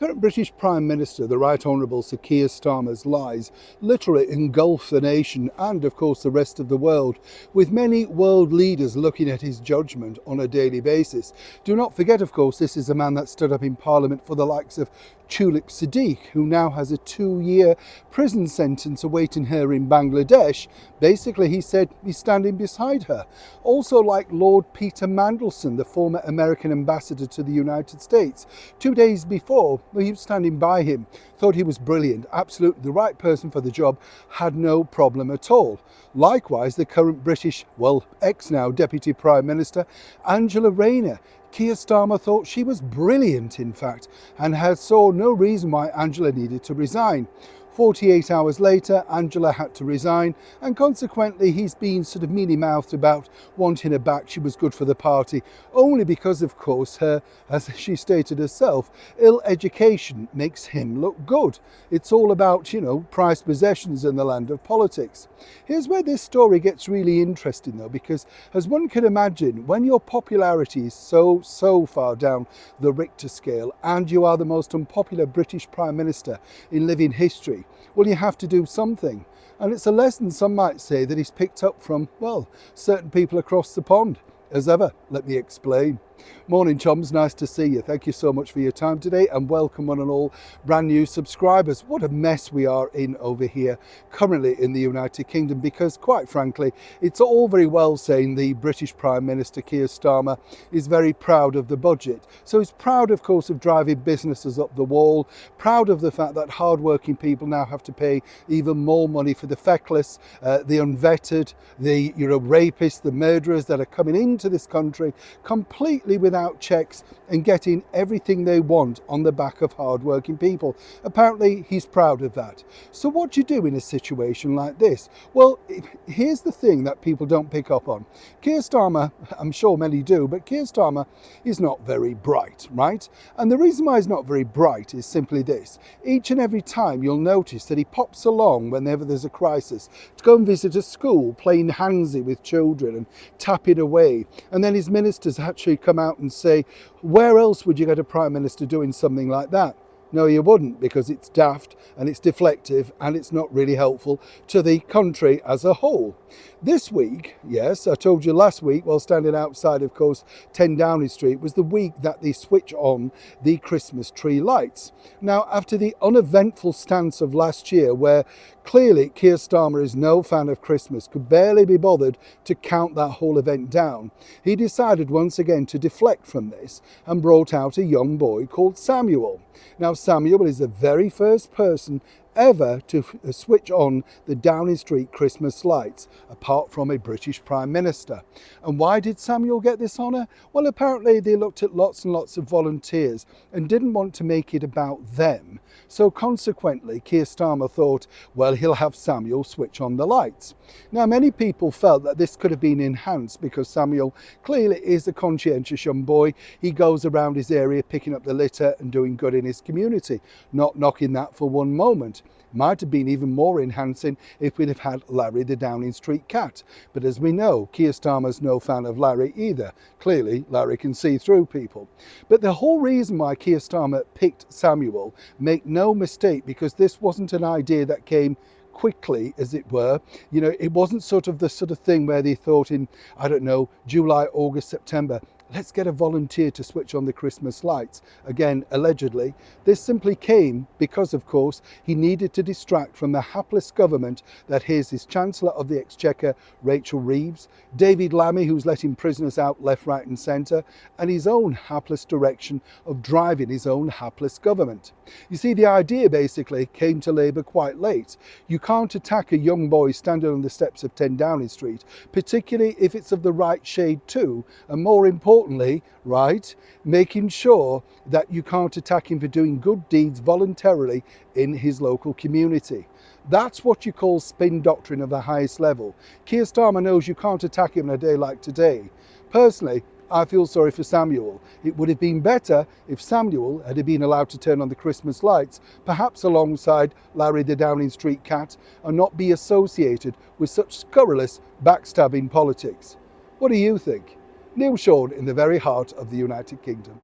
Current British Prime Minister, the Right Honourable Sir Keir Starmer's lies literally engulf the nation and, of course, the rest of the world, with many world leaders looking at his judgment on a daily basis. Do not forget, of course, this is a man that stood up in Parliament for the likes of Tulip Siddiq, who now has a 2-year prison sentence awaiting her in Bangladesh. Basically, he said he's standing beside her. Also, like Lord Peter Mandelson, the former American ambassador to the United States. 2 days before, he was standing by him, thought he was brilliant, absolutely the right person for the job, had no problem at all. Likewise, the current British, well, ex-now Deputy Prime Minister, Angela Rayner. Keir Starmer thought she was brilliant, in fact, and saw no reason why Angela needed to resign. 48 hours later, Angela had to resign, and consequently he's been sort of mealy-mouthed about wanting her back. She was good for the party, only because, of course, her, as she stated herself, ill education makes him look good. It's all about, prized possessions in the land of politics. Here's where this story gets really interesting, though, because as one can imagine, when your popularity is so far down the Richter scale and you are the most unpopular British Prime Minister in living history, well, you have to do something. And it's a lesson, some might say, that he's picked up from, well, certain people across the pond. As ever, let me explain. Morning, chums, nice to see you. Thank you so much for your time today, and welcome one and all brand new subscribers. What a mess we are in over here currently in the United Kingdom, because quite frankly, it's all very well saying the British Prime Minister Keir Starmer is very proud of the budget. So he's proud, of course, of driving businesses up the wall, proud of the fact that hard-working people now have to pay even more money for the feckless, the unvetted, the rapists, the murderers that are coming into this country completely without checks and getting everything they want on the back of hard-working people. Apparently, he's proud of that. So what do you do in a situation like this? Well, here's the thing that people don't pick up on. Keir Starmer, I'm sure many do, but Keir Starmer is not very bright, right? And the reason why he's not very bright is simply this. Each and every time you'll notice that he pops along whenever there's a crisis to go and visit a school, playing handsy with children and tapping away. And then his ministers actually come out and say, where else would you get a Prime Minister doing something like that? No, you wouldn't, because it's daft and it's deflective and it's not really helpful to the country as a whole. This week, yes, I told you last week while standing outside, of course, 10 Downing Street, was the week that they switch on the Christmas tree lights. Now, after the uneventful stance of last year, where clearly Keir Starmer is no fan of Christmas, could barely be bothered to count that whole event down, he decided once again to deflect from this and brought out a young boy called Samuel. Now, Samuel is the very first person ever to switch on the Downing Street Christmas lights, apart from a British Prime Minister. And why did Samuel get this honour? Well, apparently they looked at lots and lots of volunteers and didn't want to make it about them. So consequently, Keir Starmer thought, well, he'll have Samuel switch on the lights. Now, many people felt that this could have been enhanced because Samuel clearly is a conscientious young boy. He goes around his area picking up the litter and doing good in his community. Not knocking that for one moment. Might have been even more enhancing if we'd have had Larry the Downing Street cat. But as we know, Keir Starmer's no fan of Larry either. Clearly, Larry can see through people. But the whole reason why Keir Starmer picked Samuel, make no mistake, because this wasn't an idea that came quickly, as it were. It wasn't the sort of thing where they thought in, I don't know, July, August, September, let's get a volunteer to switch on the Christmas lights. Again, allegedly. This simply came because, of course, he needed to distract from the hapless government that here's his Chancellor of the Exchequer, Rachel Reeves, David Lammy, who's letting prisoners out left, right and centre, and his own hapless direction of driving his own hapless government. You see, the idea basically came to Labour quite late. You can't attack a young boy standing on the steps of 10 Downing Street, particularly if it's of the right shade too, and more importantly, right, making sure that you can't attack him for doing good deeds voluntarily in his local community. That's what you call spin doctrine of the highest level. Keir Starmer knows you can't attack him on a day like today. Personally, I feel sorry for Samuel. It would have been better if Samuel had been allowed to turn on the Christmas lights, perhaps alongside Larry the Downing Street cat, and not be associated with such scurrilous backstabbing politics. What do you think? Neil Sean in the very heart of the United Kingdom.